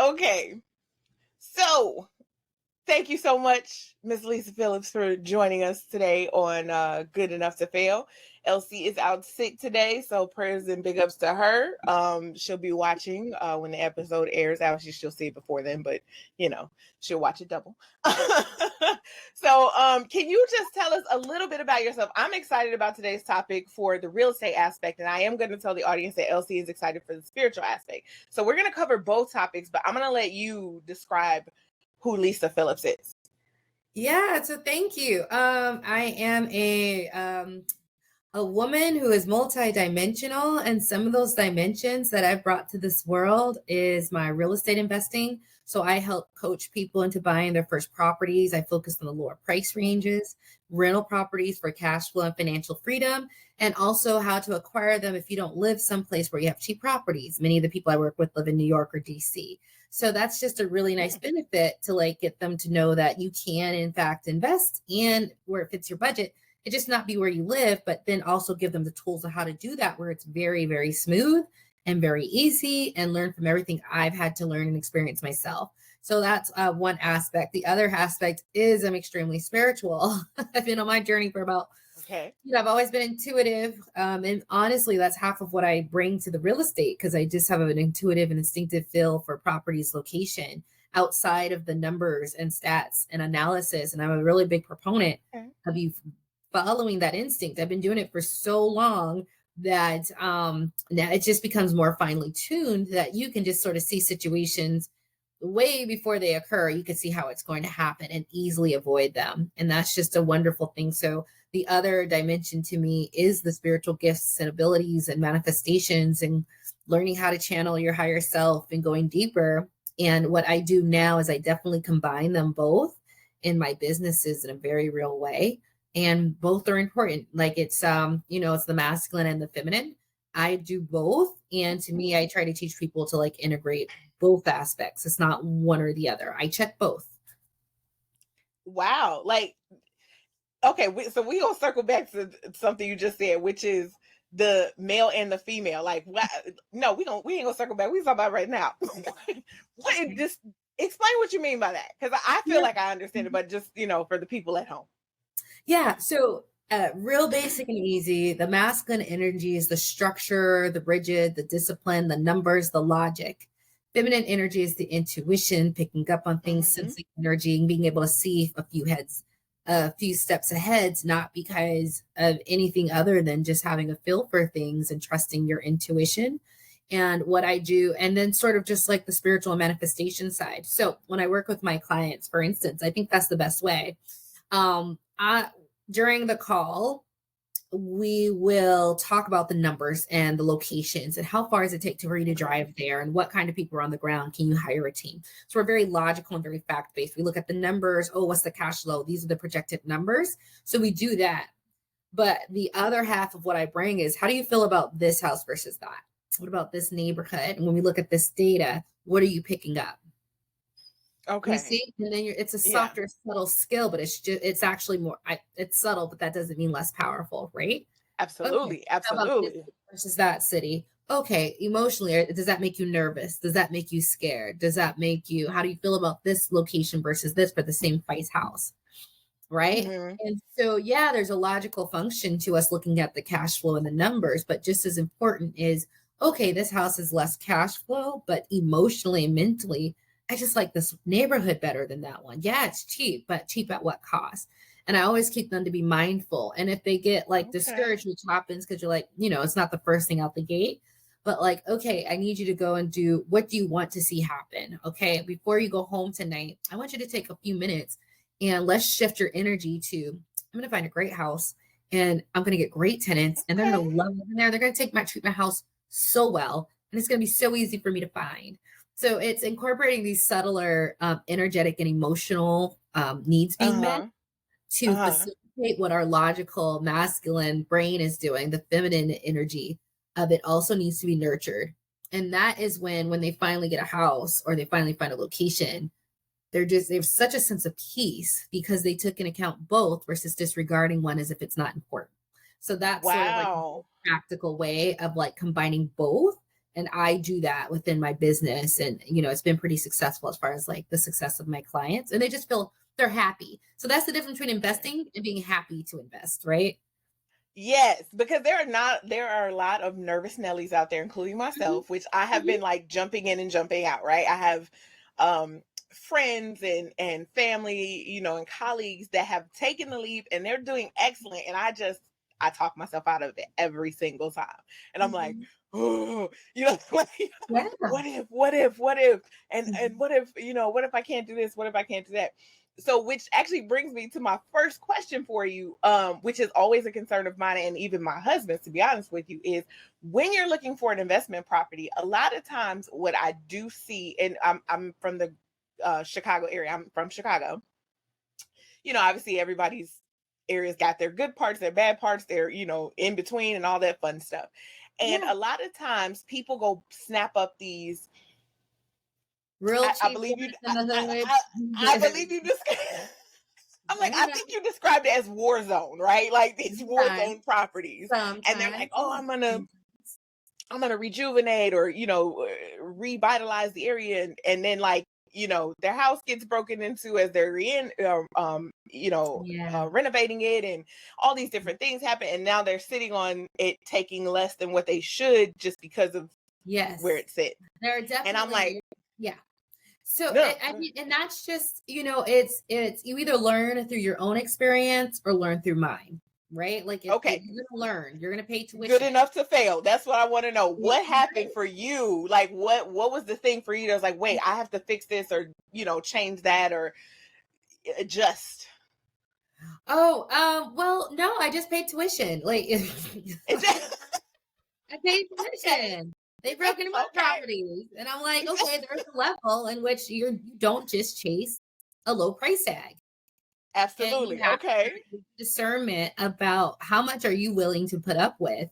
Okay. So thank you so much, Miss Lisa Phillips, for joining us today on Good Enough to Fail. Elsie is out sick today, so prayers and big ups to her. She'll be watching when the episode airs. Obviously, she'll see it before then, but she'll watch it double. So, can you just tell us a little bit about yourself? I'm excited about today's topic for the real estate aspect, and I am going to tell the audience that Elsie is excited for the spiritual aspect. So, we're going to cover both topics, but I'm going to let you describe who Lisa Phillips is. Yeah, so thank you. I am a woman who is multidimensional, and some of those dimensions that I've brought to this world is my real estate investing. So I help coach people into buying their first properties. I focus on the lower price ranges, rental properties for cash flow and financial freedom, and also how to acquire them if you don't live someplace where you have cheap properties. Many of the people I work with live in New York or DC. So that's just a really nice benefit to like get them to know that you can in fact invest and where it fits your budget. It just not be where you live, but then also give them the tools of how to do that where it's very, very smooth and very easy, and learn from everything I've had to learn and experience myself. So that's one aspect. The other aspect is I'm extremely spiritual. I've been on my journey for about I've always been intuitive. And honestly, that's half of what I bring to the real estate, because I just have an intuitive and instinctive feel for properties location outside of the numbers and stats and analysis. And I'm a really big proponent of you following that instinct. I've been doing it for so long that now it just becomes more finely tuned that you can just sort of see situations way before they occur. You can see how it's going to happen and easily avoid them. And that's just a wonderful thing. So the other dimension to me is the spiritual gifts and abilities and manifestations and learning how to channel your higher self and going deeper. And what I do now is I definitely combine them both in my businesses in a very real way. And both are important. Like it's it's the masculine and the feminine. I do both. And to me, I try to teach people to like integrate both aspects. It's not one or the other. I check both. Wow. Okay, so we gonna circle back to something you just said, which is the male and the female. Like, what? No, we ain't gonna circle back. We talking about right now. Just explain what you mean by that, because I feel like I understand it, but just for the people at home. Yeah. So real basic and easy. The masculine energy is the structure, the rigid, the discipline, the numbers, the logic. Feminine energy is the intuition, picking up on things, sensing energy, and being able to see a few steps ahead, not because of anything other than just having a feel for things and trusting your intuition. And what I do, and then sort of just like the spiritual manifestation side. So when I work with my clients, for instance, I think that's the best way. During the call, we will talk about the numbers and the locations and how far does it take for you to drive there and what kind of people are on the ground. Can you hire a team? So we're very logical and very fact-based. We look at the numbers. Oh, what's the cash flow? These are the projected numbers. So we do that. But the other half of what I bring is, how do you feel about this house versus that? What about this neighborhood? And when we look at this data, what are you picking up? Okay. You see, and then it's a softer, subtle skill, but it's actually more, it's subtle, but that doesn't mean less powerful, right? Absolutely. Okay. Absolutely. Versus that city. Okay. Emotionally, does that make you nervous? Does that make you scared? Does that make you, how do you feel about this location versus this for the same price house? Right. And so, yeah, there's a logical function to us looking at the cash flow and the numbers, but just as important is, okay, this house is less cash flow, but emotionally and mentally, I just like this neighborhood better than that one. Yeah, it's cheap, but cheap at what cost? And I always keep them to be mindful. And if they get like discouraged, which happens because you're like, it's not the first thing out the gate, but like, okay, I need you to go and do, what do you want to see happen? Okay, before you go home tonight, I want you to take a few minutes and let's shift your energy to, I'm going to find a great house and I'm going to get great tenants and they're going to love living there. They're going to treat my house so well. And it's going to be so easy for me to find. So it's incorporating these subtler, energetic and emotional needs being met to facilitate what our logical masculine brain is doing. The feminine energy of it also needs to be nurtured. And that is when they finally get a house or they finally find a location, they have such a sense of peace because they took into account both versus disregarding one as if it's not important. So that's sort of like a practical way of like combining both And I do that within my business. And, it's been pretty successful as far as like the success of my clients. And they just feel they're happy. So that's the difference between investing and being happy to invest, right? Yes, because there are a lot of nervous Nellies out there, including Mhm, myself, which I have mhm. been like jumping in and jumping out, right? I have friends and family, and colleagues that have taken the leap and they're doing excellent. And I talk myself out of it every single time. And I'm like, Mhm. oh, like, Yeah. what if, and Mhm. what if I can't do this? What if I can't do that? So which actually brings me to my first question for you, which is always a concern of mine and even my husband's, to be honest with you, is when you're looking for an investment property, a lot of times what I do see, and I'm from the Chicago area. I'm from Chicago. Obviously everybody's areas got their good parts, their bad parts, their, in between and all that fun stuff. And Yeah. a lot of times people go snap up these. Real I cheap believe you. rents in the I hood. believe you just. I'm like, You I know, think you described it as war zone, right? Like these war sometimes, zone properties, and they're sometimes, like, oh, I'm gonna rejuvenate or revitalize the area, and then like their house gets broken into as they're in yeah. renovating it, and all these different things happen, and now they're sitting on it taking less than what they should just because of where Yes. it sits. There are And I'm definitely, like, yeah. So no, I mean, and that's just, it's you either learn through your own experience or learn through mine, right? Like okay, you're gonna learn, you're gonna pay good tuition. enough to fail. That's what I want to know. Yeah, What happened right. for you? Like what was the thing for you that was like, wait, I have to fix this or change that or adjust. Oh, well, no, I just paid tuition. Like It's just, I paid okay. tuition. They've broken my Okay. properties. And I'm like, okay, there's a level in which you don't just chase a low price tag. And you Absolutely. have to Okay. make discernment about how much are you willing to put up with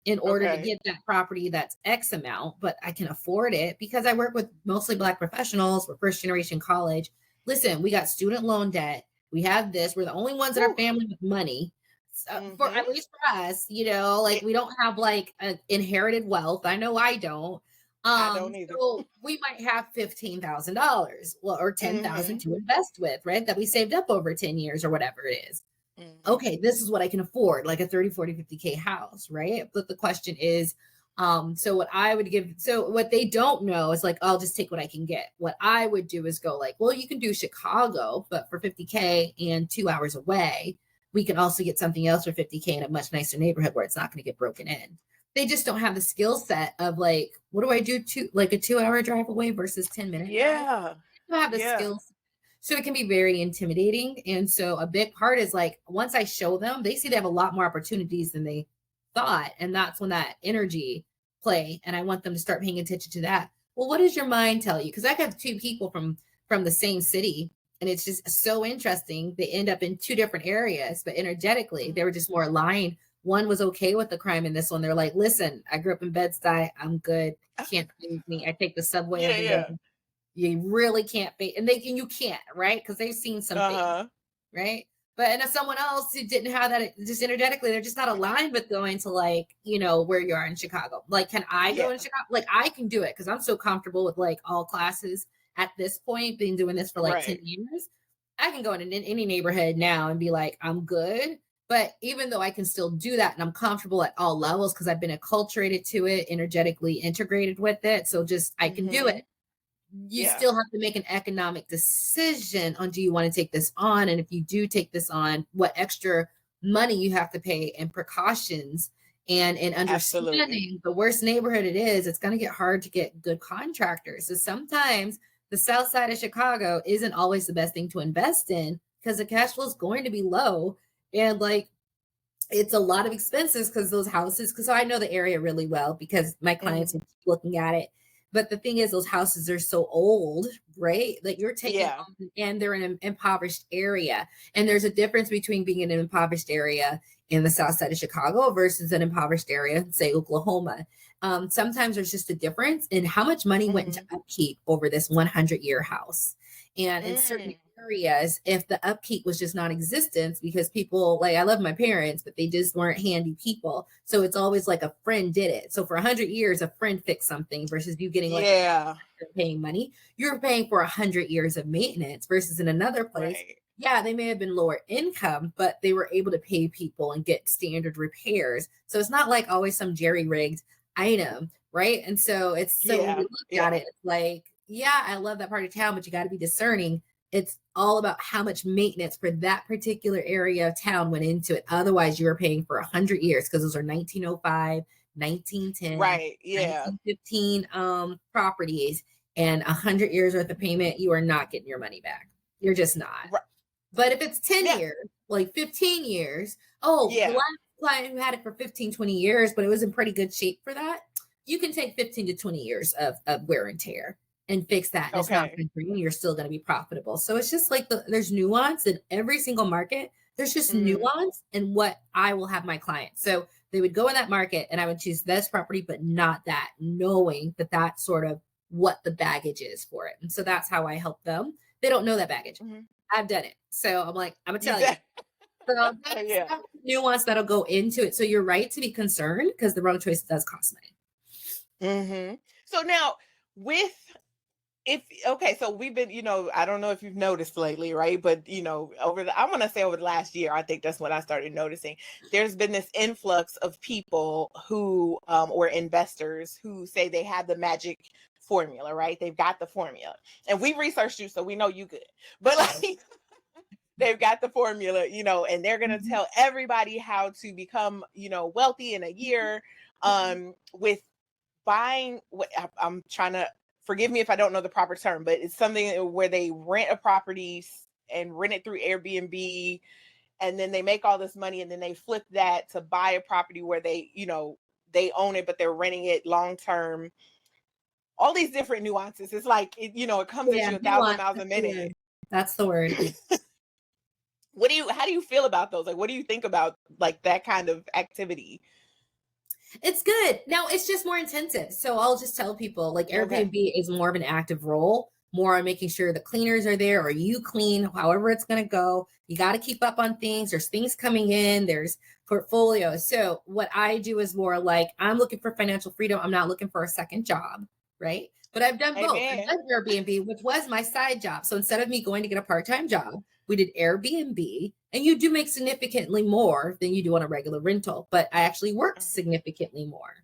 in order to Okay. get that property that's X amount, but I can afford it because I work with mostly Black professionals. We're first generation college. Listen, we got student loan debt. We have this. We're the only ones in our Whew. family with money. So for Mm-hmm. at least for us, like It, we don't have like inherited wealth. I know I don't. I don't either. So we might have $15,000, well, or 10,000 Mm-hmm. to invest with, right? That we saved up over 10 years or whatever it is. Mm-hmm. Okay, this is what I can afford, like a 30, 40, 50K house, right? But the question is, so what I would give, so what they don't know is like, I'll just take what I can get. What I would do is go like, well, you can do Chicago, but for 50K and 2 hours away, we can also get something else for 50K in a much nicer neighborhood where it's not going to get broken in. They just don't have the skill set of like, what do I do to like a 2 hour drive away versus 10-minute drive? Yeah. Don't have the Yeah. skills. So it can be very intimidating. And so a big part is like once I show them, they see they have a lot more opportunities than they thought. And that's when that energy play. And I want them to start paying attention to that. Well, what does your mind tell you? Because I have two people from the same city. And it's just so interesting. They end up in two different areas, but energetically, they were just more aligned. One was okay with the crime, and this one, they're like, listen, I grew up in Bed-Stuy. I'm good. Can't move me. I take the subway Yeah. every day. Yeah. You really can't be, and you can't, right? Because they've seen some things, Uh-huh. right? But and if someone else who didn't have that, just energetically, they're just not aligned with going to like, where you are in Chicago. Like, can I go Yeah. in Chicago? Like, I can do it because I'm so comfortable with like all classes at this point, been doing this for like 10 Right. years. I can go in any neighborhood now and be like, I'm good. But even though I can still do that and I'm comfortable at all levels because I've been acculturated to it, energetically integrated with it. So just I can do Mm-hmm. it. You Yeah. still have to make an economic decision on do you want to take this on, and if you do take this on, what extra money you have to pay and precautions, and in Absolutely. understanding the worse neighborhood it is, it's going to get hard to get good contractors. So sometimes the south side of Chicago isn't always the best thing to invest in because the cash flow is going to be low, and like it's a lot of expenses because those houses, because I know the area really well because my clients Mm-hmm. are looking at it. But the thing is, those houses are so old, right? That you're taking Yeah. on, and they're in an impoverished area. And there's a difference between being in an impoverished area in the south side of Chicago versus an impoverished area, say Oklahoma. Sometimes there's just a difference in how much money went into Mm-hmm. upkeep over this 100-year house. And in certain Mm. areas if the upkeep was just non-existent because people like I love my parents, but they just weren't handy people. So it's always like a friend did it. So for 100 years, a friend fixed something versus you getting like a Yeah. paying money. You're paying for 100 years of maintenance versus in another place. Right. Yeah, they may have been lower income, but they were able to pay people and get standard repairs. So it's not like always some jerry rigged item, right? And so it's so when we Yeah. look at Yeah. it, it's like, yeah, I love that part of town, but you got to be discerning. It's all about how much maintenance for that particular area of town went into it. Otherwise, you were paying for 100 years because those are 1905, 1910, Right. Yeah. 1915 properties, and 100 years worth of payment, you are not getting your money back. You're just not. Right. But if it's 10 Yeah. years, like 15 years, oh, the Yeah. last client who had it for 15, 20 years, but it was in pretty good shape for that, you can take 15 to 20 years of wear and tear and fix that. And it's not Okay. going to bring, you're still going to be profitable. So it's just like there's nuance in every single market. There's just Mhm. nuance in what I will have my clients. So they would go in that market and I would choose this property, but not that, knowing that that's sort of what the baggage is for it. And so that's how I help them. They don't know that baggage. Mhm. I've done it. So I'm like, I'm gonna You tell you. said- So that's yeah. nuance that'll go into it. So you're right to be concerned because the wrong choice does cost money. So now with if okay, so we've been, I don't know if you've noticed lately, right? But I want to say over the last year, I think that's when I started noticing there's been this influx of people who or investors who say they have the magic formula, right? They've got the formula. And we researched you, so we know you good. But like they've got the formula, and they're going to Mhm. tell everybody how to become, wealthy in a year with buying what I'm trying to forgive me if I don't know the proper term, but it's something where they rent a property and rent it through Airbnb, and then they make all this money and then they flip that to buy a property where they own it but they're renting it long term. All these different nuances. It's like it comes at Yeah, you a thousand nuance. miles a That's the minute. word. That's the word. How do you feel about those? Like, what do you think about like that kind of activity? It's good. Now it's just more intensive. So I'll just tell people like Okay. Airbnb is more of an active role, more on making sure the cleaners are there or you clean, however it's going to go. You got to keep up on things. There's things coming in, there's portfolios. So what I do is more like I'm looking for financial freedom. I'm not looking for a second job, right? But I've done both. I've Amen. done Airbnb, which was my side job. So instead of me going to get a part-time job, we did Airbnb, and you do make significantly more than you do on a regular rental, but I actually worked significantly more.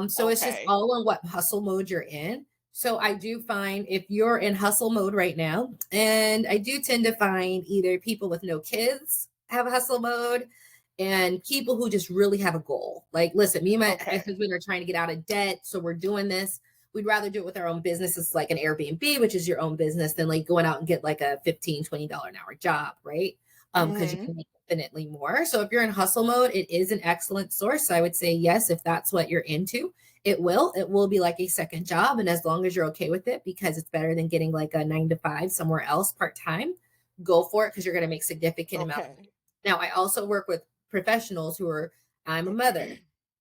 So it's just Okay. all on what hustle mode you're in. So I do find if you're in hustle mode right now, and I do tend to find either people with no kids have a hustle mode and people who just really have a goal. Like, listen, me and my Okay. husband are trying to get out of debt. So we're doing this. We'd rather do it with our own business. It's like an Airbnb, which is your own business, than like going out and get like a $15, $20 an hour job, right? Because you Hmm. can make infinitely more. So if you're in hustle mode, it is an excellent source. I would say yes, if that's what you're into, it will be like a second job. And as long as you're okay with it, because it's better than getting like a 9 to 5 somewhere else part-time, go for it because you're going to make significant amount of money. Okay. Now I also work with professionals who are, I'm a mother.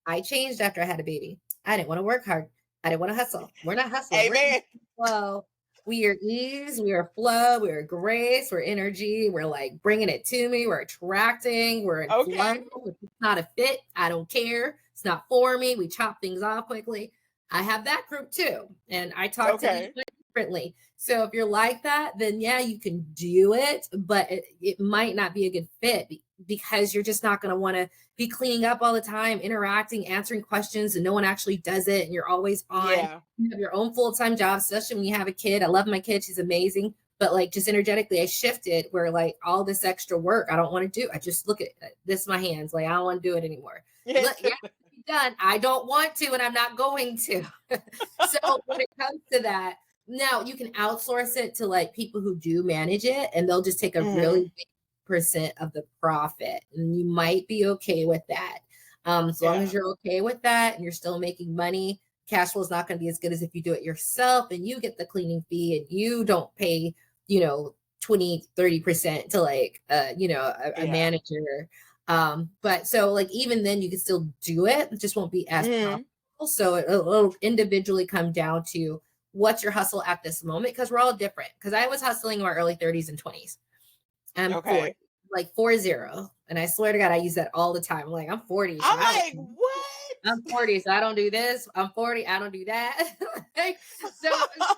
I changed after I had a baby. I didn't want to work hard. I didn't want to hustle. We're not hustling. We're Amen. flow. We are ease. We are flow. We are grace. We're energy. We're like bringing it to me. We're attracting. We're in flow. Okay. If it's not a fit, I don't care. It's not for me. We chop things off quickly. I have that group too. And I talk to each Okay. one differently. So if you're like that, then yeah, you can do it, but it might not be a good fit because you're just not going to want to be cleaning up all the time, interacting, answering questions, and no one actually does it. And you're always on. Yeah. You have your own full-time job, especially when you have a kid. I love my kid. She's amazing. But like just energetically, I shifted where like all this extra work I don't want to do. I just look at this, my hands, like I don't want to do it anymore. Yes. Yeah, be done. I don't want to, and I'm not going to. So when it comes to that, now you can outsource it to like people who do manage it, and they'll just take a Hmm. really big percent of the profit, and you might be okay with that. As long as Yeah. you're okay with that and you're still making money, cash flow is not going to be as good as if you do it yourself and you get the cleaning fee and you don't pay, 20-30% to like a Yeah. manager. But so like even then you can still do it just won't be as Hmm. profitable. So it'll individually come down to what's your hustle at this moment? Because we're all different. Because I was hustling in my early 30s and 20s. I'm 40, Okay. like 40. And I swear to God, I use that all the time. I'm like, I'm 40, so I'm I like, don't. what? I'm 40, so I don't do this. I'm 40, I don't do that. Like, so it's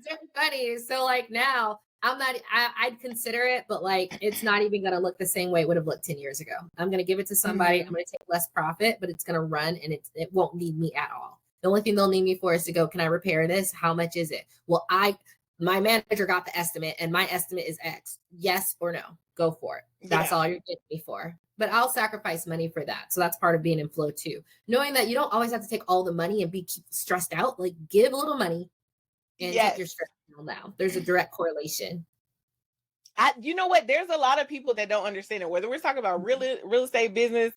very funny. So like now, I'd consider it, but like it's not even gonna look the same way it would have looked 10 years ago. I'm gonna give it to somebody. I'm Mhm. gonna take less profit, but it's gonna run and it won't need me at all. The only thing they'll need me for is to go, can I repair this? How much is it? Well, my manager got the estimate and my estimate is X. Yes or no? Go for it. That's Yeah. all you're getting me for. But I'll sacrifice money for that. So that's part of being in flow too. Knowing that you don't always have to take all the money and be stressed out. Like give a little money and take your Yes. stress down. There's a direct correlation. You know what? There's a lot of people that don't understand it. Whether we're talking about real estate business,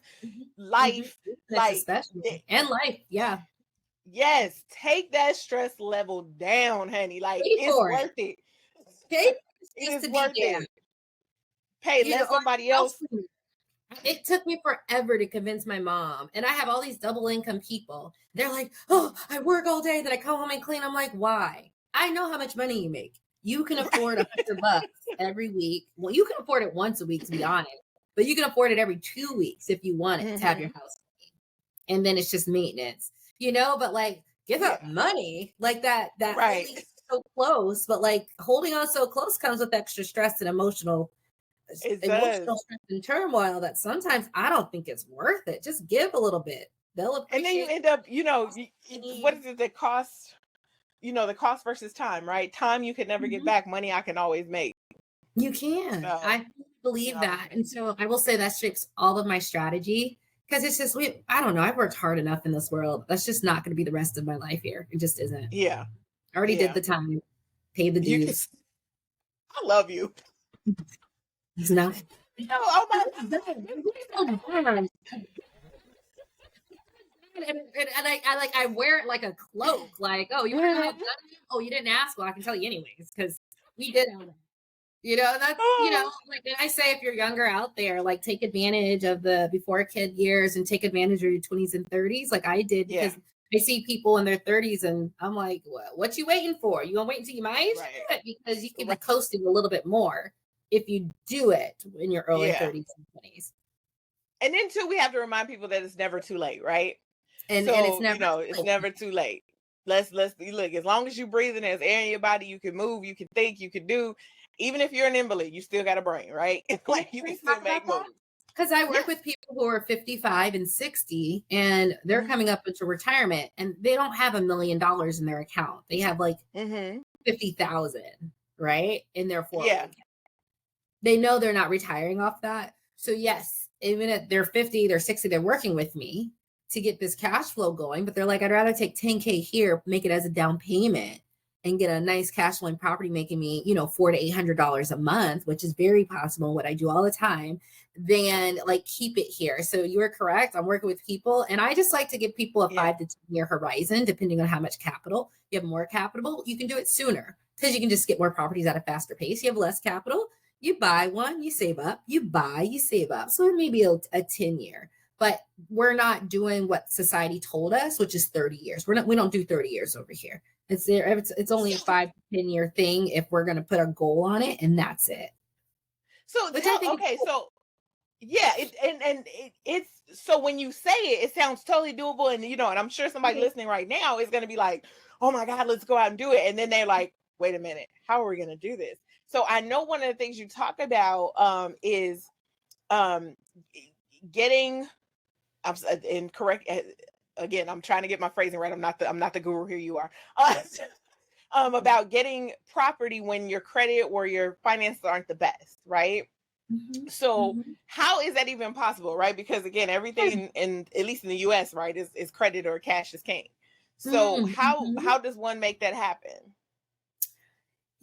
life, Business like especially. And life. Yeah. yes, take that stress level down, honey. Like Pay it's for it. worth it. Pay It just is to be worth there. it. Pay, You know, let or somebody house else. cleaning. It took me forever to convince my mom. And I have all these double income people. They're like, oh, I work all day, then I come home and clean. I'm like, why? I know how much money you make. You can afford $100 every week. Well, you can afford it once a week, to be honest, but you can afford it every 2 weeks if you want it to have your Mhm. house clean. And then it's just maintenance, but like give up Yeah. money like that Right. really is so close, but like holding on so close comes with extra stress and It does. emotional stress and turmoil that sometimes I don't think it's worth it. Just give a little bit. They'll And then you appreciate end up, what it. is it, the cost, the cost versus time, right? Time you can never get Mhm. back, money I can always make. You can. So, I believe that. And so I will say that shapes all of my strategy because it's just, I don't know. I've worked hard enough in this world. That's just not going to be the rest of my life here. It just isn't. yeah. I already did Yeah. the time, paid the You can, dues. I love you. No. No, oh my I wear it like a cloak. Like, oh, you want to know how done I am? Oh, you didn't ask. Well, I can tell you anyways because we did all that. That's Oh, like and I say if you're younger out there, like take advantage of the before kid years and take advantage of your 20s and 30s, like I did yeah. because I see people in their 30s and I'm like, what you waiting for? You gonna wait until you my age to Right. do it? Because you can be Right. coasting a little bit more if you do it in your early Yeah. 30s and 20s. And then too, we have to remind people that it's never too late, right? And it's So, never too it's late. never too late. Let's look, as long as you breathing, there's air in your body, you can move, you can think, you can do. Even if you're an invalid, you still got a brain, right? Like you can still Talk make about that. moves. Because I Yeah. work with people who are 55 and 60 and they're Mhm. coming up into retirement and they don't have $1 million in their account. They have like Mhm. 50,000, right? In their Yeah. 401k. They know they're not retiring off that. So yes, even if they're 50, they're 60, they're working with me to get this cash flow going, but they're like, I'd rather take 10K here, make it as a down payment and get a nice cash flowing property making me, $400 to $800 a month, which is very possible, what I do all the time, than like keep it here. So you are correct. I'm working with people and I just like to give people a Yeah. 5 to 10 year horizon, depending on how much capital. You have more capital, you can do it sooner because you can just get more properties at a faster pace. You have less capital, you buy one, you save up, you buy, you save up. So it may be a 10 year, but we're not doing what society told us, which is 30 years. We don't do 30 years over here. It's only a 5 to 10 year thing if we're going to put a goal on it, and that's it. So Which I think is okay, cool. so yeah, it's so when you say it, it sounds totally doable, and and I'm sure somebody listening right now is going to be like, "Oh my God, let's go out and do it," and then they're like, "Wait a minute, how are we going to do this?" So I know one of the things you talk about is um, getting. I'm incorrect. Again, I'm trying to get my phrasing right. I'm not the guru. Here you are. About getting property when your credit or your finances aren't the best, right? Mhm, So mhm. how is that even possible, right? Because again, everything in at least in the US, right, is credit or cash is king. So Mm, mhm. how does one make that happen?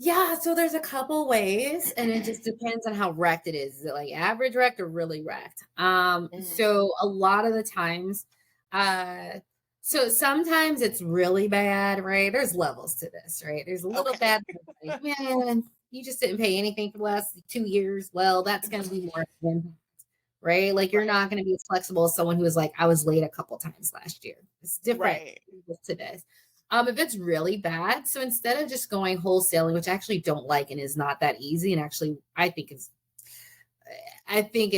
Yeah, so there's a couple ways, and it just depends on how wrecked it is. Is it like average wrecked or really wrecked? Mhm. So a lot of the times, uh, so sometimes it's really bad, right? There's levels to this, right? There's a little Okay. bad, like, man, you just didn't pay anything for the last 2 years. Well, that's going to be more than right? Like you're Right. not going to be as flexible as someone who was like, I was late a couple times last year. It's different Right. to this. If it's really bad, so instead of just going wholesaling, which I actually don't like and is not that easy, and actually I think it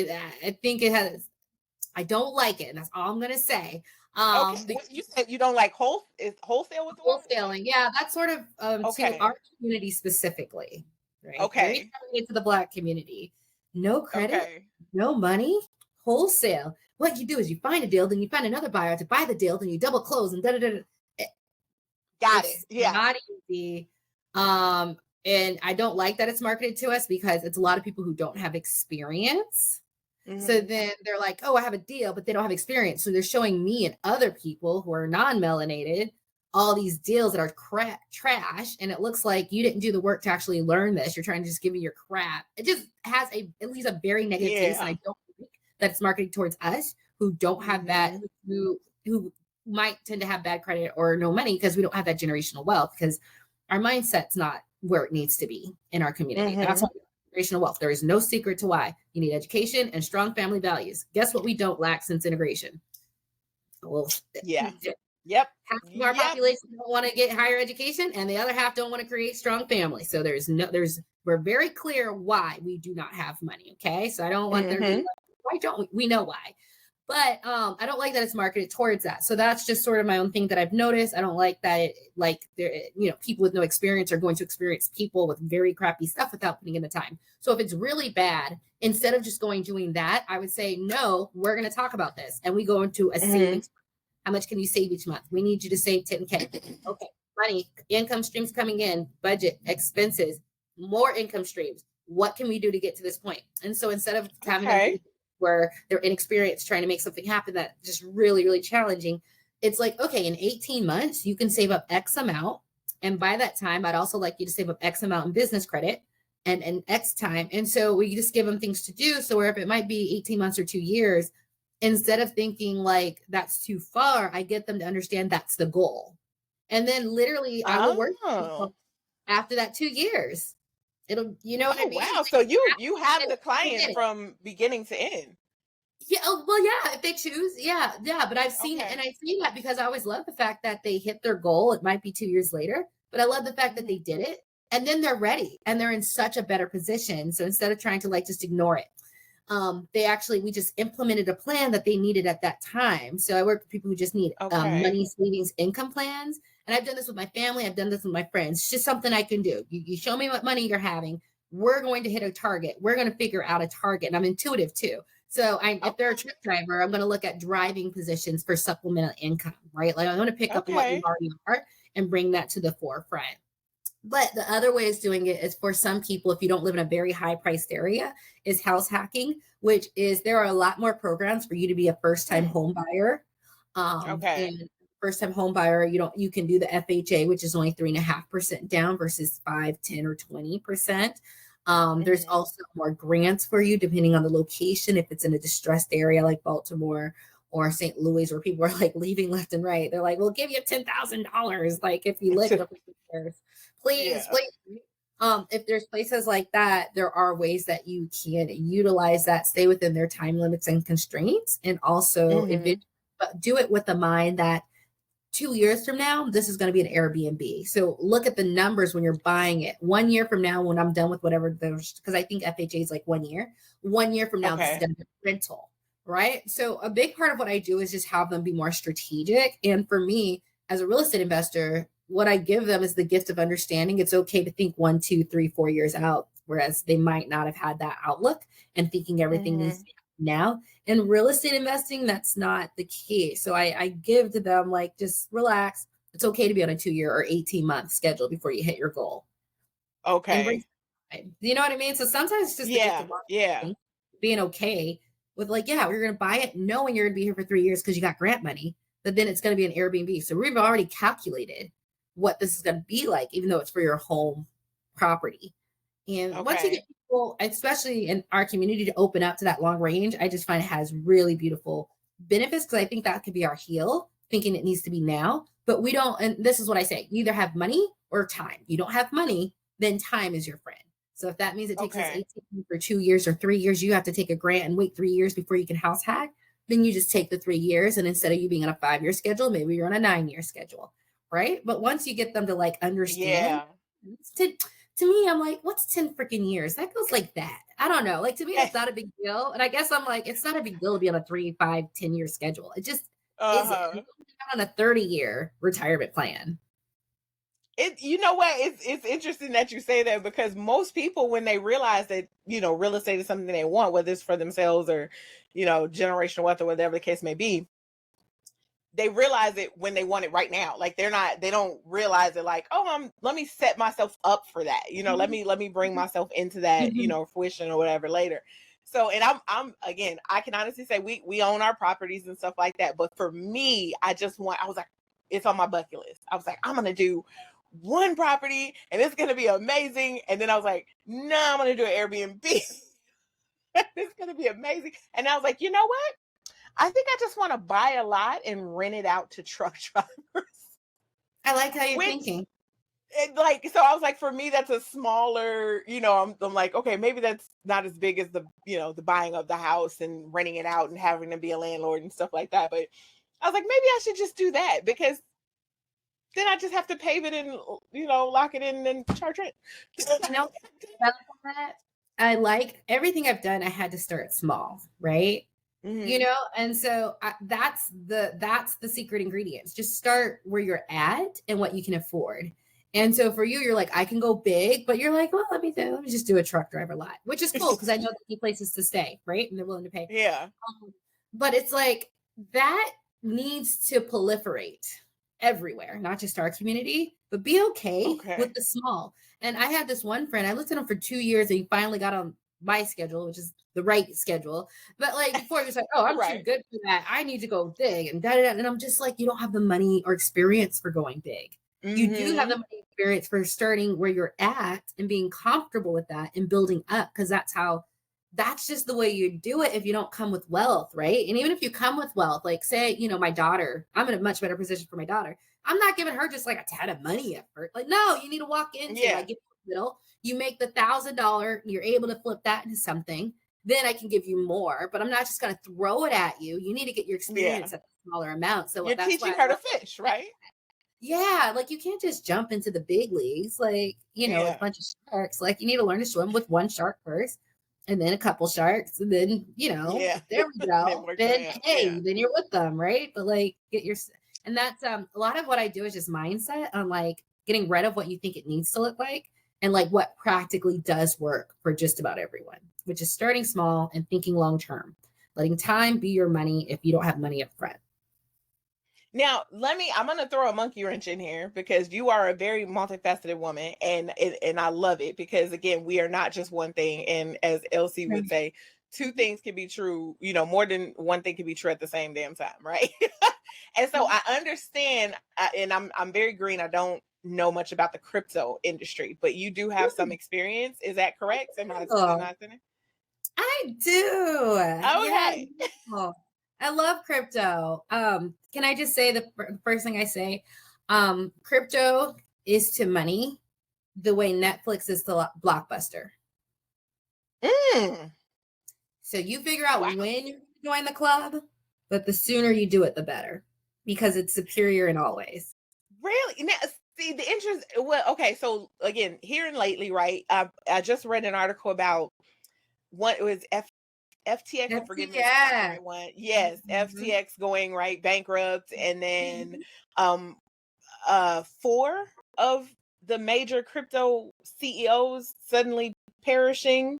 has, I don't like it, and that's all I'm gonna say. Okay. The What you said you don't like wholesale was the one? wholesaling, yeah, that's sort of to Okay. our community specifically, right? Very Okay. targeted to the Black community. No credit, Okay. no money, wholesale. What you do is you find a deal, then you find another buyer to buy the deal, then you double close and da da da. Got it. It's Yeah. not easy. Um, and I don't like that it's marketed to us because it's a lot of people who don't have experience. So Hmm. then they're like, oh, I have a deal, but they don't have experience. So they're showing me and other people who are non-melanated all these deals that are trash. And it looks like you didn't do the work to actually learn this. You're trying to just give me your crap. It just has at least a very negative taste. And Yeah. I don't think that it's marketed towards us who don't have that, Hmm. who might tend to have bad credit or no money because we don't have that generational wealth because our mindset's not where it needs to be in our community. That's Hmm. why generational wealth. There is no secret to why. You need education and strong family values. Guess what we don't lack since integration? Well, Yeah. Yep. half of our Yep. population don't want to get higher education and the other half don't want to create strong families. So we're very clear why we do not have money. Okay. So I don't want there to be, Hmm. why don't we know why? But I don't like that it's marketed towards that. So that's just sort of my own thing that I've noticed. I don't like that people with no experience are going to experience people with very crappy stuff without putting in the time. So if it's really bad, instead of just doing that, I would say, no, we're going to talk about this. And we go into a Hmm. savings. How much can you save each month? We need you to save 10K. Okay. Money, income streams coming in, budget, expenses, more income streams. What can we do to get to this point? And so instead of having them Okay. do where they're inexperienced trying to make something happen that just really, really challenging, it's like, okay, in 18 months, you can save up X amount. And by that time, I'd also like you to save up X amount in business credit and X time. And so we just give them things to do. So where if it might be 18 months or 2 years, instead of thinking like that's too far, I get them to understand that's the goal. And then literally I will work Oh. after that 2 years. It'll, you know what I Oh mean? wow. So you have the They client get it. from beginning to end. Yeah, oh, well, yeah, if they choose, yeah, yeah. But I've seen it, and Okay. I've seen that because I always love the fact that they hit their goal. It might be 2 years later, but I love the fact that they Mhm. did it, and then they're ready, and they're in such a better position. So instead of trying to like just ignore it, we just implemented a plan that they needed at that time. So I work with people who just need Okay. money savings income plans, and I've done this with my family. I've done this with my friends. It's just something I can do. You show me what money you're having. We're going to hit a target. We're going to figure out a target, and I'm intuitive too. So if they're a Okay. truck driver, I'm going to look at driving positions for supplemental income, right? Like I'm going to pick up on what you Okay. already are and bring that to the forefront. But the other way is doing it is for some people, if you don't live in a very high priced area, is house hacking, which is there are a lot more programs for you to be a first time Hmm. home buyer. Okay. And first time home buyer, you can do the FHA, which is only 3.5% down versus 5, 10, or 20%. There's Hmm. also more grants for you depending on the location. If it's in a distressed area like Baltimore or St. Louis, where people are like leaving left and right, they're like, "We'll give you $10,000 like if you live in a place, please, Yeah. please." If there's places like that, there are ways that you can utilize that, stay within their time limits and constraints, and also Hmm. do it with the mind that 2 years from now, this is going to be an Airbnb. So look at the numbers when you're buying it. 1 year from now, when I'm done with whatever there's, because I think FHA is like 1 year. 1 year from now, this is Okay. going to be a rental, right? So a big part of what I do is just have them be more strategic. And for me, as a real estate investor, what I give them is the gift of understanding. It's okay to think 1, 2, 3, 4 years out, whereas they might not have had that outlook and thinking everything needs to Hmm. be now. In real estate investing, that's not the case. So I give to them like, just relax. It's okay to be on a 2 year or 18-month schedule before you hit your goal. Embrace Okay. it. You know what I mean? So sometimes it's just the gift Yeah. of Yeah. being okay with like, yeah, we're going to buy it knowing you're going to be here for 3 years because you got grant money, but then it's going to be an Airbnb. So we've already calculated what this is going to be like, even though it's for your home property. And once you get Okay. people, especially in our community, to open up to that long range, I just find it has really beautiful benefits because I think that could be our heal, thinking it needs to be now. But we don't, and this is what I say, you either have money or time. You don't have money, then time is your friend. So if that means it takes us Okay. 18 for 2 years or 3 years, you have to take a grant and wait 3 years before you can house hack, then you just take the 3 years. And instead of you being on a 5 year schedule, maybe you're on a 9 year schedule. right? But once you get them to like understand, Yeah. to me, I'm like, what's 10 freaking years? That goes like that. I don't know. Like to me, it's not a big deal. And I guess I'm like, it's not a big deal to be on a 3, 5, 10-year schedule. It just isn't. Uh-huh. On a 30-year retirement plan. You know what, it's interesting that you say that, because most people, when they realize that, real estate is something they want, whether it's for themselves or, generational wealth or whatever the case may be, they realize it when they want it right now. Like they don't realize it like, oh, let me set myself up for that. Let me bring myself into that, fruition or whatever later. So, and I'm again, I can honestly say we own our properties and stuff like that. But for me, I was like, it's on my bucket list. I was like, I'm going to do one property and it's going to be amazing. And then I was like, no, I'm going to do an Airbnb. It's going to be amazing. And I was like, you know what? I think I just want to buy a lot and rent it out to truck drivers. I like how you're thinking. So I was like, for me, that's a smaller, I'm like, okay, maybe that's not as big as the, the buying of the house and renting it out and having to be a landlord and stuff like that. But I was like, maybe I should just do that, because then I just have to pave it and, lock it in and charge rent. I like everything I've done. I had to start small, right? Mm-hmm. And so that's the secret ingredients. Just start where you're at and what you can afford. And so for you, you're like, I can go big, but you're like, well, let me just do a truck driver lot, which is cool because I know they need places to stay, right? And they're willing to pay. Yeah. But it's like that needs to proliferate everywhere, not just our community, but be okay with the small. And I had this one friend, I looked at him for 2 years and he finally got on my schedule, which is the right schedule. But like before he was like, oh, I'm too good for that. I need to go big and da-da-da. And I'm just like, you don't have the money or experience for going big. Mm-hmm. You do have the money experience for starting where you're at and being comfortable with that and building up, because that's just the way you do it if you don't come with wealth, right? And even if you come with wealth, like say, my daughter, I'm in a much better position for my daughter. I'm not giving her just like a ton of money at first. Like, no, you need to walk into like get middle. You make the $1,000, you're able to flip that into something. Then I can give you more, but I'm not just going to throw it at you. You need to get your experience at a smaller amount. So you're teaching her to fish, right? Yeah, like you can't just jump into the big leagues, like with a bunch of sharks. Like you need to learn to swim with one shark first, and then a couple sharks, and then there we go. Then you're with them, right? But like and that's a lot of what I do is just mindset on like getting rid of what you think it needs to look like, and like what practically does work for just about everyone, which is starting small and thinking long term, letting time be your money if you don't have money up front. Now, I'm going to throw a monkey wrench in here, because you are a very multifaceted woman, and I love it, because again, we are not just one thing. And as Elsie would say, two things can be true, more than one thing can be true at the same damn time. Right. And so I understand, and I'm very green. I don't know much about the crypto industry, but you do have some experience. Is that correct? Am I I do. Okay. Yeah. I love crypto. Can I just say the first thing I say? Crypto is to money the way Netflix is to Blockbuster. So you figure out when you join the club, but the sooner you do it, the better, because it's superior in all ways. Really? Now, see, the interest. Well, okay. So again, here and lately, right? I just read an article about what it was FTX, and forgive me if it's not the right one. Yes, FTX going bankrupt, and then 4 of the major crypto CEOs suddenly perishing.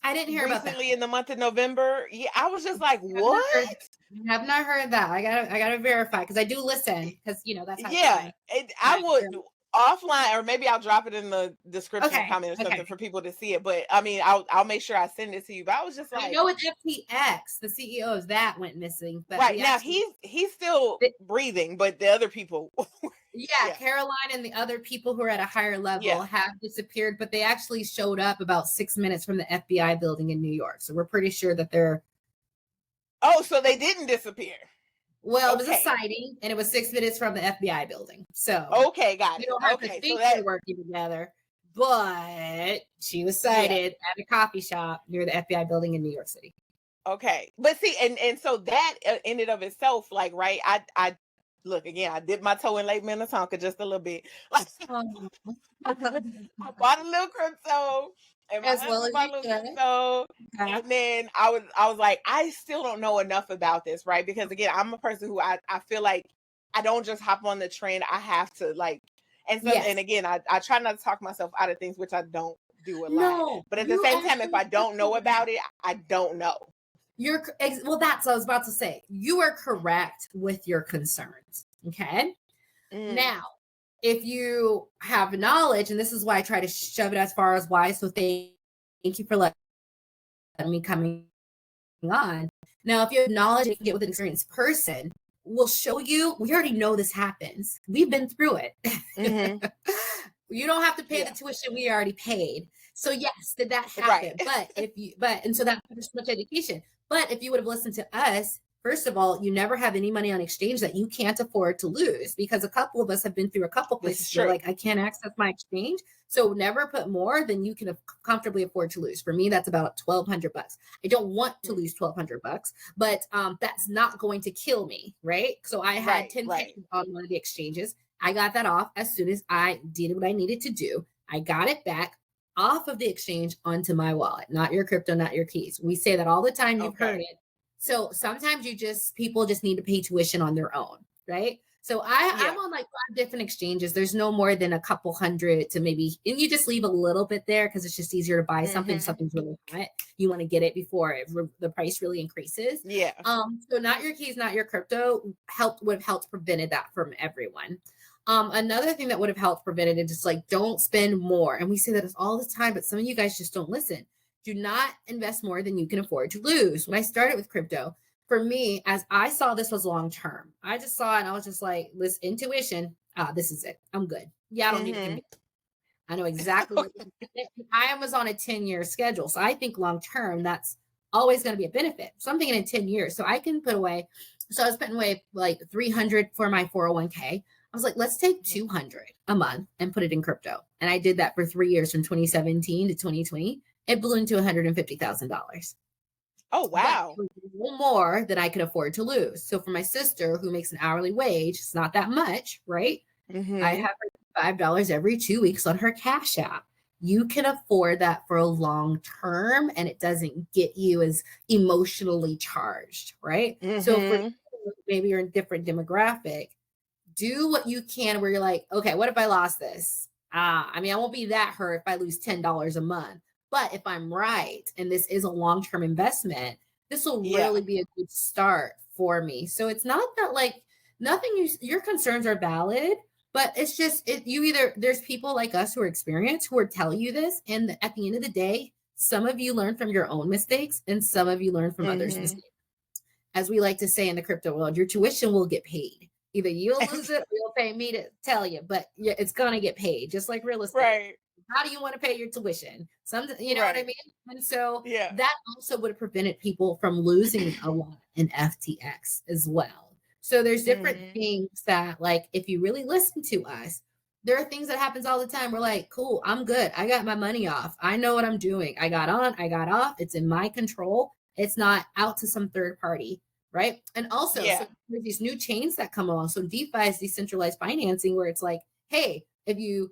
I didn't hear about that recently in the month of November. Yeah, I was just like, what? I have not heard that. I gotta verify, because I do listen, because that's how I would offline, or maybe I'll drop it in the description comment or something for people to see it. But I mean, I'll make sure I send it to you. But I was just like, I know with FTX, the CEOs that went missing, but now he's still breathing, but the other people, Caroline and the other people who are at a higher level have disappeared, but they actually showed up about 6 minutes from the FBI building in New York. So we're pretty sure that they're. Oh, so they didn't disappear. Well, it was a sighting, and it was 6 minutes from the FBI building. So got it. You don't have to think they're working together, but she was sighted at a coffee shop near the FBI building in New York City. Okay, but see, and so that in and of itself, like, right? I Look again, I dipped my toe in Lake Minnetonka just a little bit. Like Um, I bought a little crypto, and my as well husband as bought you a little should. crypto. Okay. And then I was like, I still don't know enough about this, right? Because again, I'm a person who I feel like I don't just hop on the train. I have to like, and Yes. again, I try not to talk myself out of things, which I don't do a lot. No, But at the you same time, if actually I don't know about it, I don't know. well, that's what I was about to say. You are correct with your concerns. Okay. Mm, Now, if you have knowledge, and this is why I try to shove it as far as why, so thank you for letting me coming on. Now, if you have knowledge and you can get with an experienced person, we'll show you. We already know this happens. We've been through it. mm-hmm. You don't have to pay the Yeah. tuition we already paid. So yes, did that Right. happen? And so that's much education. But if you would have listened to us, first of all, you never have any money on exchange that you can't afford to lose, because a couple of us have been through a couple This is places where true. like I can't access my exchange. So never put more than you can comfortably afford to lose. For me, that's about $1,200. I don't want to lose $1,200, but that's not going to kill me, right? So I had Right. 10K Right. on one of the exchanges. I got that off as soon as I did what I needed to do. I got it back off of the exchange onto my wallet, not your crypto, not your keys. We say that all the time. You've heard Okay. it. So sometimes people just need to pay tuition on their own, right? So I'm Yeah. on like 5 different exchanges. There's no more than a couple hundred to maybe, and you just leave a little bit there because it's just easier to buy something. Mm-hmm. Something's really hot. You want to get it before the price really increases. Yeah. So not your keys, not your crypto would have helped prevented that from everyone. Another thing that would have helped prevent it is just like don't spend more. And we say that all the time, but some of you guys just don't listen. Do not invest more than you can afford to lose. When I started with crypto, for me, as I saw this was long term, I just saw it and I was just like, this intuition, this is it. I'm good. Yeah, I don't need to Mm-hmm. convince. I know exactly what I was on a 10-year schedule. So I think long term, that's always going to be a benefit. So I'm thinking in 10 years. So I can put away. So I was putting away like 300 for my 401k. I was like, let's take 200 a month and put it in crypto. And I did that for 3 years from 2017 to 2020. It blew into $150,000. Oh But wow. it was a little more than I could afford to lose. So for my sister who makes an hourly wage, it's not that much, right? I Mm-hmm. have her $5 every 2 weeks on her Cash App. You can afford that for a long term and it doesn't get you as emotionally charged, right? So for Mm-hmm. maybe you're in a different demographic, do what you can where you're like, okay, what if I lost this? I mean, I won't be that hurt if I lose $10 a month. But if I'm right and this is a long term investment, this will Yeah. really be a good start for me. So it's not that like your concerns are valid, but it's just there's people like us who are experienced who are telling you this. And at the end of the day, some of you learn from your own mistakes and some of you learn from others' Mm-hmm. mistakes. As we like to say in the crypto world, your tuition will get paid. Either you'll lose it or you'll pay me to tell you, but it's going to get paid, just like real estate. Right. How do you want to pay your tuition? You know what I Right. mean? And so Yeah. that also would have prevented people from losing a lot in FTX as well. So there's different Mm-hmm. things that, like, if you really listen to us, there are things that happens all the time. We're like, cool, I'm good. I got my money off. I know what I'm doing. I got on, I got off. It's in my control. It's not out to some third party, right? And also, Yeah. so there's these new chains that come along. So DeFi is decentralized financing, where it's like, hey, if you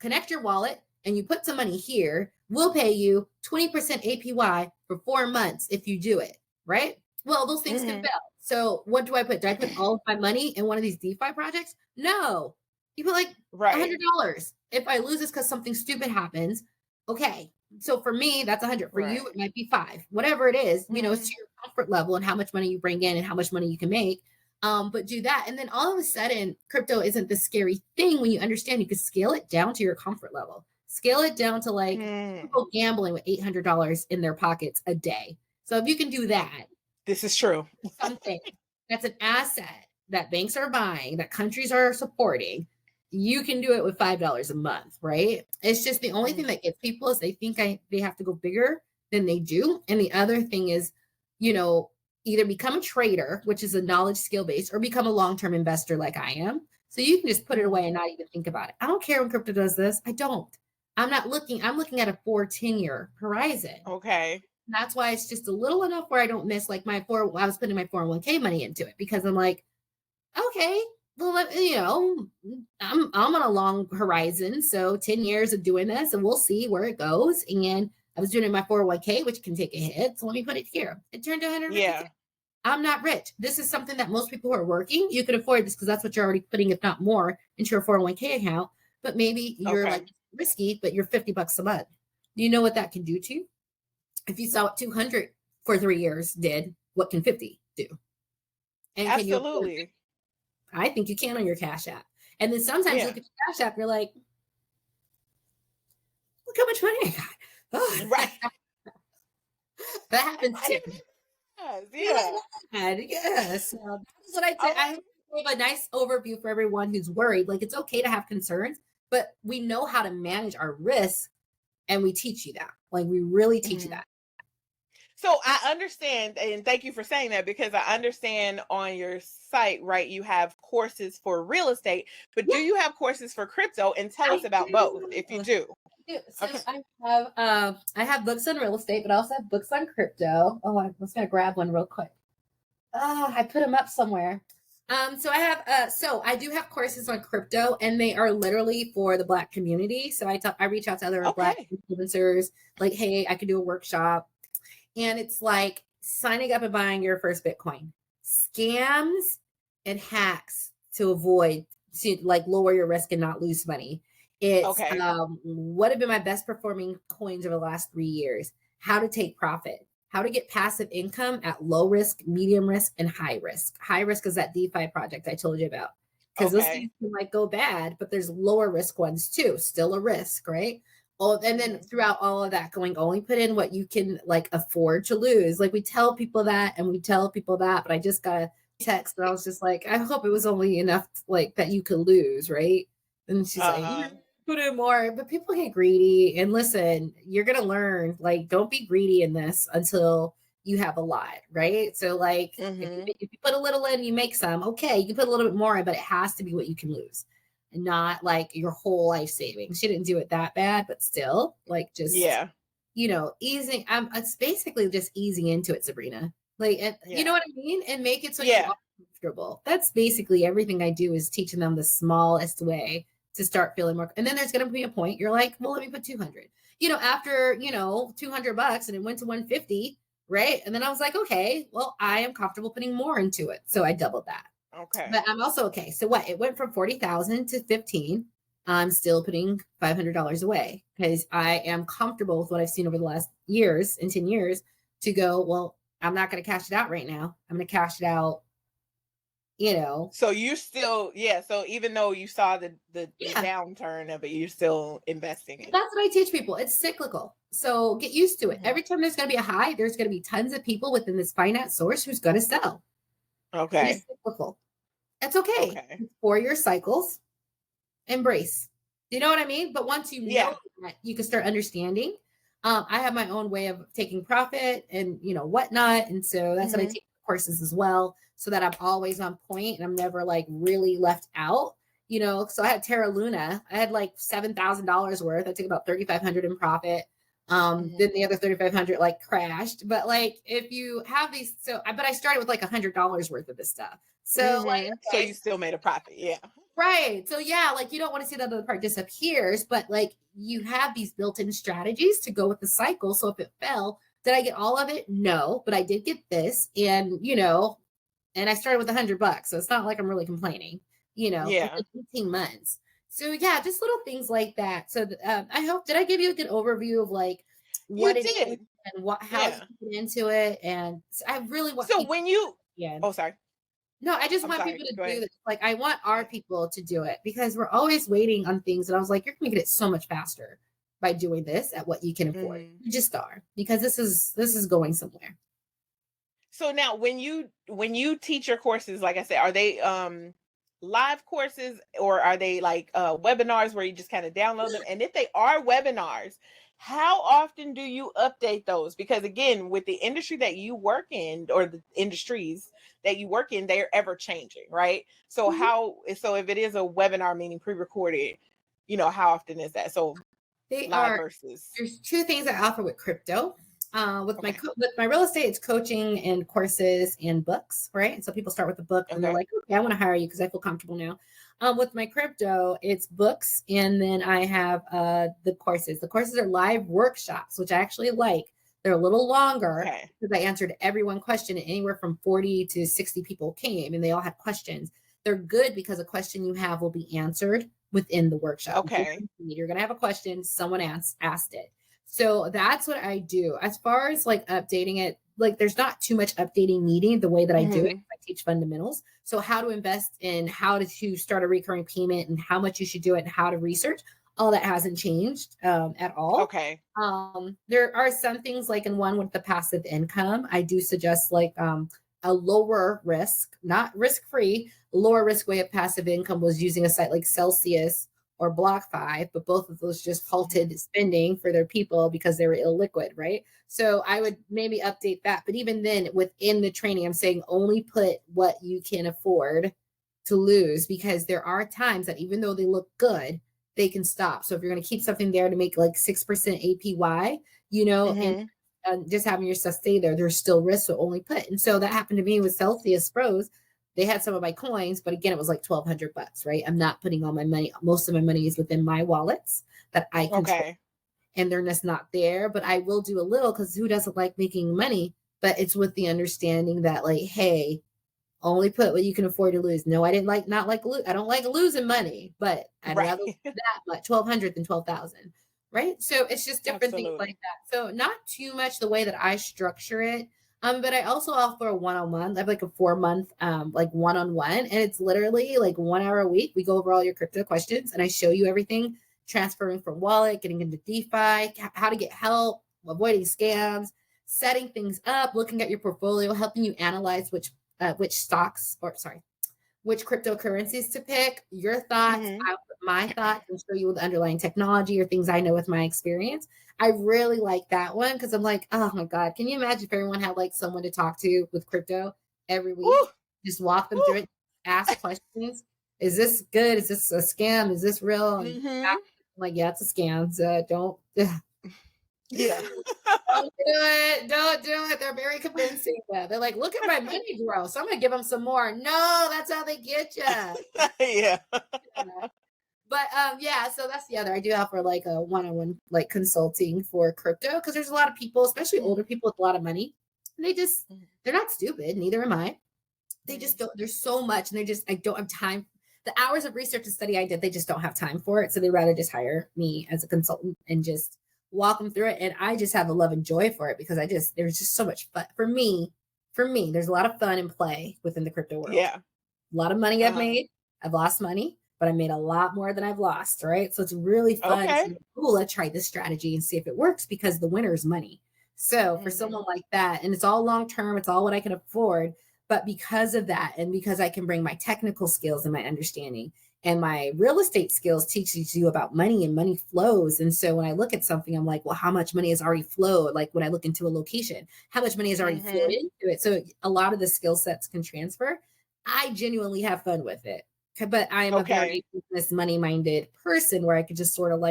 connect your wallet and you put some money here, we'll pay you 20% APY for 4 months if you do it, right? Well, those things can Mm-hmm. fail. So what do I put? Do I put all of my money in one of these DeFi projects? No. You put like Right. $100. If I lose this because something stupid happens, okay. So for me, that's 100. For you, Right. it might be 5. Whatever it is, it's Mm-hmm. to your comfort level and how much money you bring in and how much money you can make. But do that. And then all of a sudden, crypto isn't the scary thing when you understand you can scale it down to your comfort level. Scale it down to like Mm. people gambling with $800 in their pockets a day. So if you can do that, This is true. something that's an asset that banks are buying, that countries are supporting, you can do it with $5 a month, right? It's just the only thing that gets people is they think they have to go bigger than they do. And the other thing is, either become a trader, which is a knowledge skill base, or become a long-term investor like I am. So you can just put it away and not even think about it. I don't care when crypto does this. I don't. I'm looking at a 4-10 year horizon. Okay. That's why it's just a little enough where I don't miss like I was putting my 401k money into it because I'm like, okay, well, you know, I'm on a long horizon, so 10 years of doing this, and we'll see where it goes. And I was doing it in my 401k, which can take a hit. So let me put it here. It turned to 150K. Yeah. I'm not rich. This is something that most people who are working, you could afford this because that's what you're already putting, if not more, into your 401k account. But maybe you're Okay. like risky, but you're $50 a month. Do you know what that can do to you? If you saw what 200 for 3 years did, what can 50 do? And can you afford it? Absolutely. I think you can on your Cash App. And then sometimes you Yeah. look at your Cash App, you're like, look how much money I got. Oh, Right. that happens I too. didn't realize. You're Yeah. like, yes. So that's what I'd say. Oh, I have a nice overview for everyone who's worried. Like, it's okay to have concerns, but we know how to manage our risk, and we teach you that. Like, we really teach you mhm. that. So I understand, and thank you for saying that, because I understand on your site, right, you have courses for real estate, but do Yeah, you have courses for crypto? And tell us I about both if you do. do. So Okay. I have books on real estate, but I also have books on crypto. Oh, I was gonna grab one real quick. Oh, I put them up somewhere. So I do have courses on crypto, and they are literally for the Black community. So I reach out to other Black Okay. influencers, like, hey, I could do a workshop, and it's like signing up and buying your first Bitcoin. Scams and hacks to avoid, to like lower your risk and not lose money. It's Okay. what have been my best performing coins over the last 3 years, how to take profit, how to get passive income at low risk, medium risk, and high risk. High risk is that DeFi project I told you about. Because those things Okay. can like go bad, but there's lower risk ones too, still a risk, right? Oh, and then Mhm. throughout all of that, going only put in what you can like afford to lose. Like we tell people that and we tell people that, but I just got a text and I was just like, I hope it was only enough like that you could lose, right? And she's like, Uh-huh. put in more. But people get greedy. And listen, you're gonna learn, like, don't be greedy in this until you have a lot, right? So like Mhm. if you put a little in, you make some. Okay, you can put a little bit more in, but it has to be what you can lose and not like your whole life savings. She didn't do it that bad, but still, like just Yeah. easing. It's basically just easing into it, Sabrina. Like, and, you know Yeah. what I mean, and make it so you Yeah. are comfortable. That's basically everything I do is teaching them the smallest way to start feeling more. And then there's going to be a point you're like, well, let me put 200. After $200, and it went to 150, right? And then I was like, okay, well, I am comfortable putting more into it, so I doubled that. Okay. But I'm also okay. So what? It went from 40,000 to 15. I'm still putting $500 away because I am comfortable with what I've seen over the last years and 10 years to go, well, I'm not going to cash it out right now. I'm going to cash it out, you know. So you still, yeah, so even though you saw the Yeah, downturn of it, you're still investing in it. that's what I teach people. It's cyclical. So get used to it. Mhm. Every time there's going to be a high, there's going to be tons of people within this finance source who's going to sell. It is Okay. cyclical. It's okay. Okay. It's 4 year cycles. Embrace. Do you know what I mean? But once you know Yeah. that, you can start understanding. I have my own way of taking profit and whatnot, and so that's what I Mhm. take courses as well, so that I'm always on point and I'm never like really left out. So I had Terra Luna. I had like $7,000 worth. I took about 3,500 in profit. Mhm. Then the other 3,500 like crashed. But like if you have these, but I started with like $100 worth of this stuff. So like Mhm. So okay, you still made a profit. Yeah. right. So yeah, like you don't want to see that other part disappears, but like you have these built-in strategies to go with the cycle. So if it fell, did I get all of it? No, but I did get this. And I started with $100. So it's not like I'm really complaining, in Yeah. like 18 months. So yeah, just little things like that. So I hope, did I give you a good overview of like what You it is did. and how you Yeah. get into it? And I really want So people when you to. Oh, sorry. No, I just I'm want sorry. people to Go do ahead. this. Like, I want our Yeah. people to do it because we're always waiting on things. And I was like, you're going to get it so much faster by doing this at what you can afford. Mhm. You just are, because this is going somewhere. So now when you teach your courses, like I said, are they live courses, or are they like webinars where you just kind of download them? And if they are webinars, how often do you update those? Because again, with the industry that you work in, or the industries that you work in, they're ever changing, right? So Mhm. so if it is a webinar, meaning pre-recorded, how often is that? So They live are. versus There's two things I offer with crypto. Okay. With my real estate, it's coaching and courses and books, right? And so people start with the book, and they're Okay. like, "Okay, I want to hire you because I feel comfortable now." With my crypto, it's books, and then I have the courses. The courses are live workshops, which I actually like. They're a little longer Okay. because I answered every one question, and anywhere from 40 to 60 people came, and they all had questions. They're good because a question you have will be answered within the workshop. Okay. Guaranteed. You're going to have a question, someone asked it. So that's what I do. As far as like updating it, like there's not too much updating needing the way that I do it. Mm-hmm. I teach fundamentals. So how to invest and how to start a recurring payment and how much you should do it and how to research, all that hasn't changed at all. Okay. There are some things like in one with the passive income, I do suggest like a lower risk, not risk free, lower risk way of passive income was using a site like Celsius or BlockFi, but both of those just halted spending for their people because they were illiquid, right? So I would maybe update that. But even then, within the training, I'm saying only put what you can afford to lose because there are times that even though they look good, they can stop. So if you're going to keep something there to make like 6% APY, and Mm-hmm. just having your stuff stay there, there's still risk. So only put. And so that happened to me with Celsius Pros. They had some of my coins, but again, it was like $1,200, right? I'm not putting all my money. Most of my money is within my wallets that I control, Okay. and they're just not there. But I will do a little because who doesn't like making money? But it's with the understanding that, like, hey, only put what you can afford to lose. No, I didn't like not like I don't like losing money, but I'd rather lose Right. that much 1,200 than 12,000. Right. So it's just different things like Absolutely. that. So not too much the way that I structure it. But I also offer a one-on-one. I have like a 4 month like one-on-one. And it's literally like 1 hour a week. We go over all your crypto questions and I show you everything, transferring from wallet, getting into DeFi, how to get help, avoiding scams, setting things up, looking at your portfolio, helping you analyze which stocks or sorry, which cryptocurrencies to pick, your thoughts, Mm-hmm. my thoughts, and show you the underlying technology or things I know with my experience. I really like that one because I'm like, oh my God, can you imagine if everyone had like someone to talk to with crypto every week? Woo, Just walk them woo. through it, ask questions. Is this good? Is this a scam? Is this real? And Mm-hmm. like, yeah, it's a scam. So don't Yeah. don't do it. Don't do it. They're very convincing. They're like, look at my money grow. So I'm gonna give them some more. No, that's how they get you. Yeah. But yeah, so that's the other. I do offer like a one-on-one like consulting for crypto because there's a lot of people, especially older people with a lot of money. And they're not stupid, neither am I. They just don't, there's so much, and I don't have time. The hours of research and study I did, they just don't have time for it. So they rather just hire me as a consultant and just walk them through it. And I just have a love and joy for it because there's just so much fun for me, there's a lot of fun and play within the crypto world. Yeah. A lot of money I've Uh-huh. made. I've lost money, but I made a lot more than I've lost, right? So it's really fun. Okay. So, oh, let's try this strategy and see if it works because the winner is money. So for Mm-hmm. someone like that, and it's all long term, it's all what I can afford. But because of that, and because I can bring my technical skills and my understanding and my real estate skills teaches you about money and money flows. And so when I look at something, I'm like, well, how much money has already flowed? Like when I look into a location, how much money has already flowed Mm-hmm. into it? So a lot of the skill sets can transfer. I genuinely have fun with it. But I am a Okay. very business money minded person where I could just sort of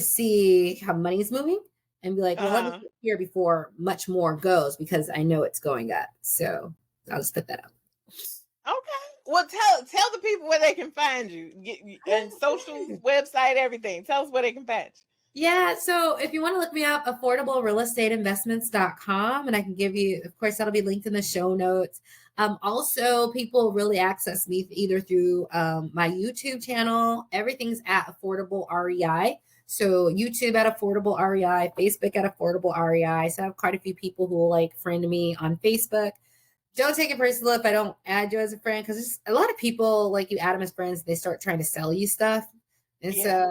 see how money's moving and be like, well, let me Uh-huh. get here before much more goes because I know it's going up. So I'll just put that out. Okay. Well, tell the people where they can find you. And socials, website, everything. Tell us where they can find Yeah, so if you want to look me up, affordablerealestateinvestments.com, and I can give you, of course, that'll be linked in the show notes. Also, people really access me either through my YouTube channel. Everything's at Affordable REI. So YouTube at Affordable REI, Facebook at Affordable REI. So I have quite a few people who will like friend me on Facebook. Don't take it personal if I don't add you as a friend, because a lot of people like you add them as friends, they start trying to sell you stuff. And you. Yeah.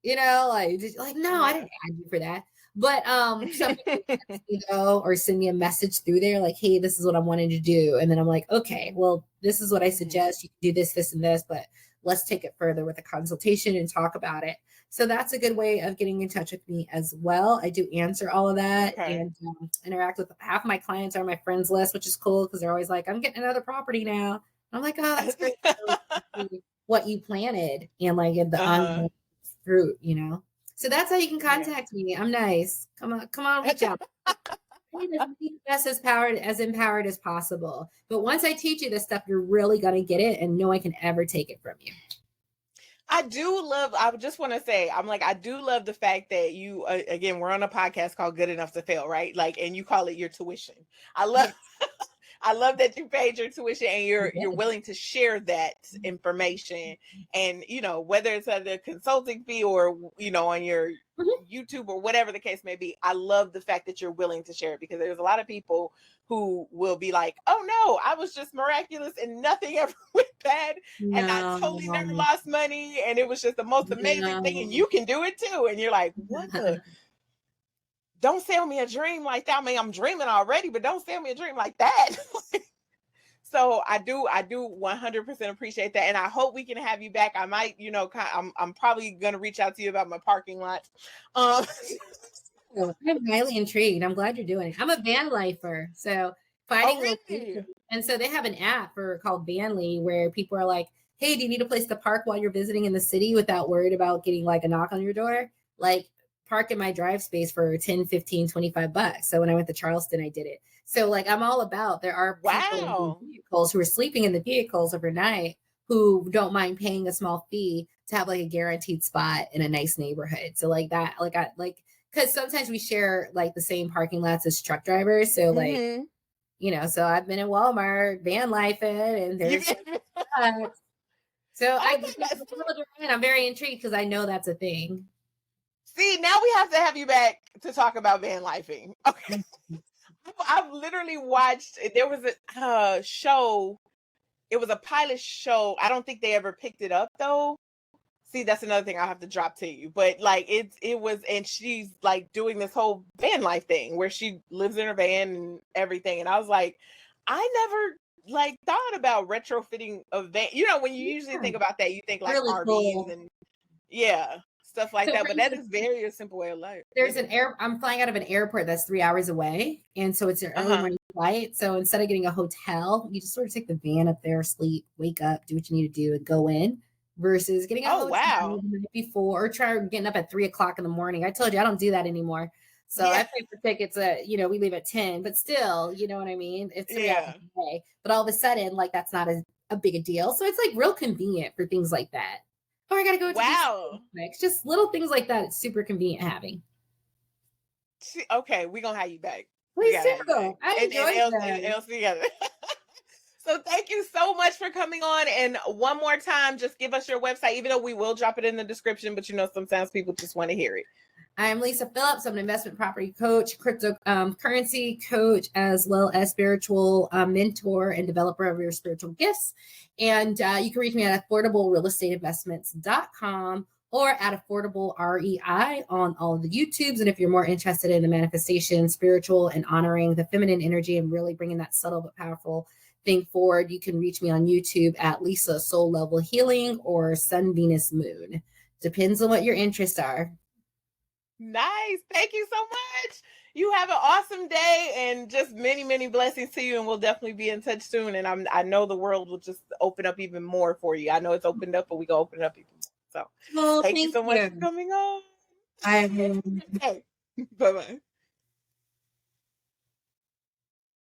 so like just like, no, I Yeah. didn't add you for that. But some people text me though or send me a message through there like, hey, this is what I'm wanting to do. And then I'm like, okay, well, this is what I Mhm. suggest. You can do this, this, and this, but let's take it further with a consultation and talk about it. So that's a good way of getting in touch with me as well. I do answer all of that Okay. and interact with half my clients are my friends list, which is cool because they're always like, I'm getting another property now. I'm like, oh, that's great. What you planted and like in the Uh-huh. ongoing fruit. So that's how you can contact me. I'm nice. Come on, reach out. As empowered as possible. But once I teach you this stuff, you're really gonna get it, and no one can ever take it from you. I just want to say, I do love the fact that you, again, we're on a podcast called Good Enough to Fail, right? Like, and you call it your tuition. I love, I love that you paid your tuition and you're willing to share that information. And, whether it's at a consulting fee or, on your YouTube or whatever the case may be, I love the fact that you're willing to share it, because there's a lot of people who will be like, oh no, I was just miraculous and nothing ever went bad. And I totally never lost money. And it was just the most amazing thing. And you can do it too. And you're like, what the? Don't sell me a dream like that. I mean, I'm dreaming already, but don't sell me a dream like that. So I do 100% appreciate that. And I hope we can have you back. I might, I'm probably going to reach out to you about my parking lot. I'm highly intrigued. I'm glad you're doing it. I'm a van lifer. So really? And so they have an app called Vanly, where people are like, hey, do you need a place to park while you're visiting in the city without worried about getting like a knock on your door? Like, park in my drive space for 10, 15, 25 bucks. So when I went to Charleston, I did it. So like, I'm all about, there are people in vehicles who are sleeping in the vehicles overnight who don't mind paying a small fee to have like a guaranteed spot in a nice neighborhood. So like that, because sometimes we share like the same parking lots as truck drivers. So like, so I've been in Walmart, van life it, and there's so I'm very intrigued because I know that's a thing. See, now we have to have you back to talk about van lifing. Okay. I've literally watched, there was a show, it was a pilot show. I don't think they ever picked it up though. See, that's another thing I'll have to drop to you. But like it was, and she's like doing this whole van life thing where she lives in her van and everything. And I was like, I never like thought about retrofitting a van. When you usually think about that, you think like really RVs cool. and stuff like that. But that is very a simple way of life. There's I'm flying out of an airport that's 3 hours away. And so it's an early morning flight. So instead of getting a hotel, you just sort of take the van up there, sleep, wake up, do what you need to do and go in, versus getting a hotel the night before, or try getting up at 3:00 in the morning. I told you I don't do that anymore. So I pay for tickets we leave at 10, but still, you know what I mean? It's 3 hours a day. But all of a sudden, like, that's not a big a deal. So it's like real convenient for things like that. Oh, I gotta go. It's just little things like that. It's super convenient having. Okay, we're gonna have you back. Please do. I enjoyed that. together. So thank you so much for coming on. And one more time, just give us your website, even though we will drop it in the description, but sometimes people just want to hear it. I'm Lisa Phillips. I'm an investment property coach, cryptocurrency coach, as well as spiritual mentor and developer of your spiritual gifts. And you can reach me at affordablerealestateinvestments.com or at affordable REI on all of the YouTubes. And if you're more interested in the manifestation, spiritual, and honoring the feminine energy and really bringing that subtle but powerful thing forward, you can reach me on YouTube at Lisa Soul Level Healing or Sun, Venus, Moon. Depends on what your interests are. Nice. Thank you so much. You have an awesome day and just many, many blessings to you. And we'll definitely be in touch soon. And I know the world will just open up even more for you. I know it's opened up, but we can open it up even more. So thank you so much for coming on. I am. Okay. Bye-bye.